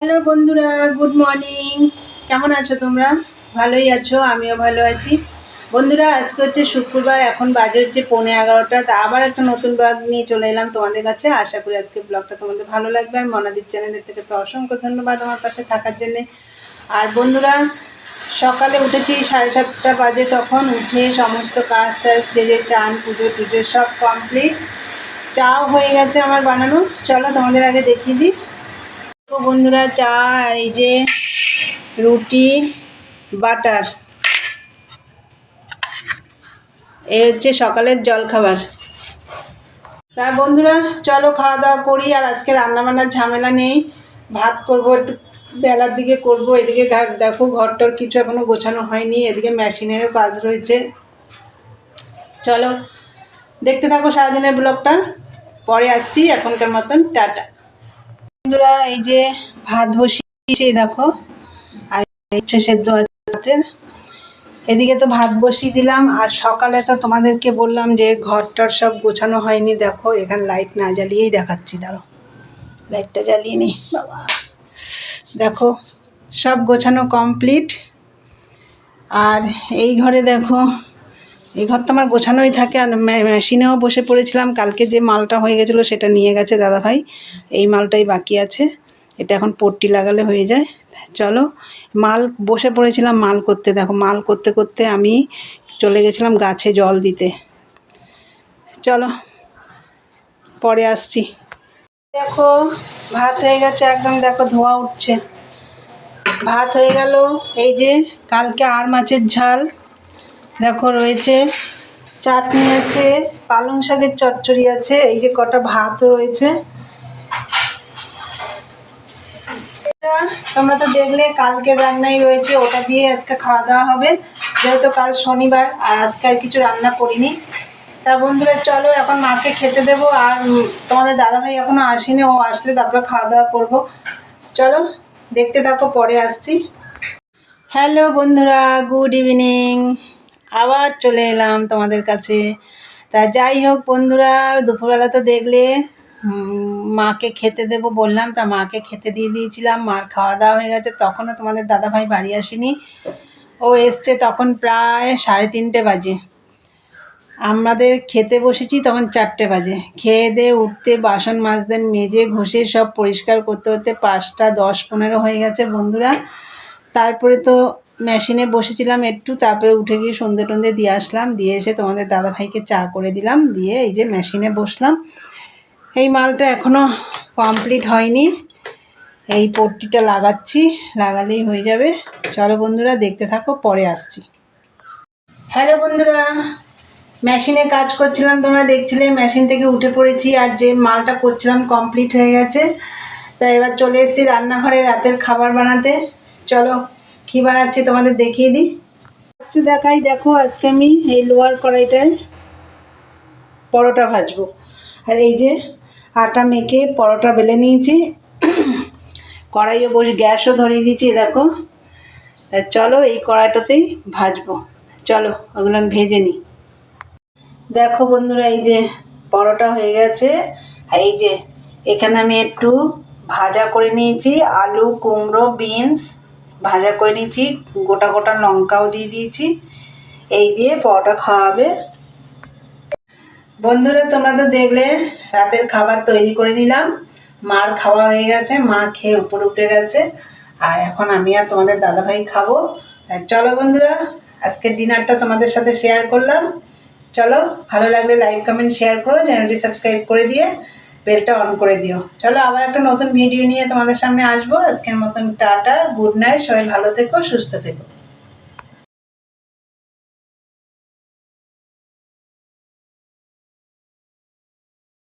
Hello বন্ধুরা, good morning. কেমন আছো তোমরা? ভালোই আছো, আমিও ভালো আছি। বন্ধুরা, আজকে হচ্ছে শুক্রবার, এখন বাজে হচ্ছে 11:30। তা আবার একটা নতুন ব্লগ নিয়ে চলে এলাম তোমাদের কাছে। আশা করি আজকে ব্লগটা তোমাদের ভালো লাগবে। আর মনাদির চ্যানেলের থেকে তো অসংখ্য ধন্যবাদ আমার পাশে থাকার জন্যে। আর বন্ধুরা, সকালে উঠেছি 7:30 বাজে, তখন উঠে সমস্ত কাজ টাজ সেরে চান পুজো টুজো সব কমপ্লিট। চাও হয়ে গেছে আমার বানানো। চলো তোমাদের আগে দেখিয়ে দিই। তো বন্ধুরা, চা আর এই যে রুটি বাটার, এই হচ্ছে সকালের জলখাবার। তা বন্ধুরা, চলো খাওয়া দাওয়া করি। আর আজকে রান্নাবান্নার ঝামেলা নেই, ভাত করব একটু বেলার দিকে করব। এদিকে দেখো ঘরটার কিছু এখনো গোছানো হয়নি, এদিকে মেশিনেরও কাজ রয়েছে। চলো দেখতে থাকো সারাদিনের ব্লগটা, পরে আসছি। এখনকার মতন টাটা। বন্ধুরা, এই যে ভাত বসিয়েছি দেখো, আর হচ্ছে সেদ্ধ ভাতের। এদিকে তো ভাত বসিয়ে দিলাম। আর সকালে তো তোমাদেরকে বললাম যে ঘরটার সব গোছানো হয়নি। দেখো এখানে লাইট না জ্বালিয়েই দেখাচ্ছি, দাঁড়ো লাইটটা জ্বালিয়ে নি। বাবা, দেখো সব গোছানো কমপ্লিট। আর এই ঘরে দেখো, এই ঘর তো আমার গোছানোই থাকে। আর মেশিনেও বসে পড়েছিলাম, কালকে যে মালটা হয়ে গেছিলো সেটা নিয়ে গেছে দাদাভাই। এই মালটাই বাকি আছে, এটা এখন পট্টি লাগালে হয়ে যায়। চলো, মাল বসে পড়েছিলাম মাল করতে। দেখো মাল করতে করতে আমি চলে গেছিলাম গাছে জল দিতে। চলো পরে আসছি। দেখো ভাত হয়ে গেছে একদম, দেখো ধোয়া উঠছে। ভাত হয়ে গেল। এই যে কালকে আর মাছের ঝাল দেখো রয়েছে, চাটনি আছে, পালং শাকের চচ্চড়ি আছে, এই যে কটা ভাতও রয়েছে। তোমরা তো দেখলে কালকের রান্নাই রয়েছে, ওটা দিয়ে আজকে খাওয়া দাওয়া হবে। যেহেতু কাল শনিবার আর আজকে আর কিছু রান্না করিনি। তা বন্ধুরা, চলো এখন মাকে খেতে দেবো। আর তোমাদের দাদাভাই এখনও আসেনি, ও আসলে তারপরে খাওয়া দাওয়া করবো। চলো দেখতে থাকো, পরে আসছি। হ্যালো বন্ধুরা, গুড ইভিনিং। আবার চলে এলাম তোমাদের কাছে। তা যাই হোক বন্ধুরা, দুপুরবেলা তো দেখলে মাকে খেতে দেবো বললাম, তা মাকে খেতে দিয়ে দিয়েছিলাম। মার খাওয়া দাওয়া হয়ে গেছে। তখনও তোমাদের দাদাভাই বাড়ি আসেনি, ও এসছে তখন প্রায় 3:30 বাজে। আমাদের খেতে বসেছি তখন 4টে বাজে। খেয়ে দিয়ে উঠতে, বাসন মাজতে, মেজে ঘষে সব পরিষ্কার করতে করতে 5টা 10-15 হয়ে গেছে বন্ধুরা। তারপরে তো মেশিনে বসেছিলাম একটু, তারপরে উঠে গিয়ে সন্ধে টন্ধে দিয়ে আসলাম। দিয়ে এসে তোমাদের দাদাভাইকে চা করে দিলাম, দিয়ে এই যে মেশিনে বসলাম। এই মালটা এখনও কমপ্লিট হয়নি, এই পট্টিটা লাগাচ্ছি, লাগালেই হয়ে যাবে। চলো বন্ধুরা দেখতে থাকো, পরে আসছি। হ্যালো বন্ধুরা, মেশিনে কাজ করছিলাম, তোমরা দেখছিলে। মেশিন থেকে উঠে পড়েছি, আর যে মালটা করছিলাম কমপ্লিট হয়ে গেছে। তাই এবার চলে এসেছি রান্নাঘরে রাতের খাবার বানাতে। চলো কী বানাচ্ছি তোমাদের দেখিয়ে দিই। ফার্স্টে দেখাই, দেখো আজকে আমি এই লোহার কড়াইটায় পরোটা ভাজবো। আর এই যে আটা মেখে পরোটা বেলে নিয়েছি, কড়াইও গ্যাসও ধরিয়ে দিয়েছি দেখো। তা চলো এই কড়াইটাতেই ভাজবো। চলো ওগুলো আমি ভেজে নিই। দেখো বন্ধুরা, এই যে পরোটা হয়ে গেছে। আর এই যে এখানে আমি একটু ভাজা করে নিয়েছি, আলু কুমড়ো বিনস ভাজা করে নিয়েছি, গোটা গোটা লঙ্কাও দিয়ে দিয়েছি। এই দিয়ে পরোটা খাওয়াবে। বন্ধুরা, তোমরা তো দেখলে রাতের খাবার তৈরি করে নিলাম। মার খাওয়া হয়ে গেছে, মা খেয়ে উপরে উঠে গেছে। আর এখন আমি আর তোমাদের দাদাভাই খাবো। চলো বন্ধুরা, আজকের ডিনারটা তোমাদের সাথে শেয়ার করলাম। চলো, ভালো লাগলে লাইক কমেন্ট শেয়ার করো, চ্যানেলটি সাবস্ক্রাইব করে দিয়ে বেলটা অন করে দিও। চলো আবার একটা নতুন ভিডিও নিয়ে তোমাদের সামনে আসবো। আজকের মতন টাটা, গুড নাইট, সবাই ভালো থেকো, সুস্থ থেকো।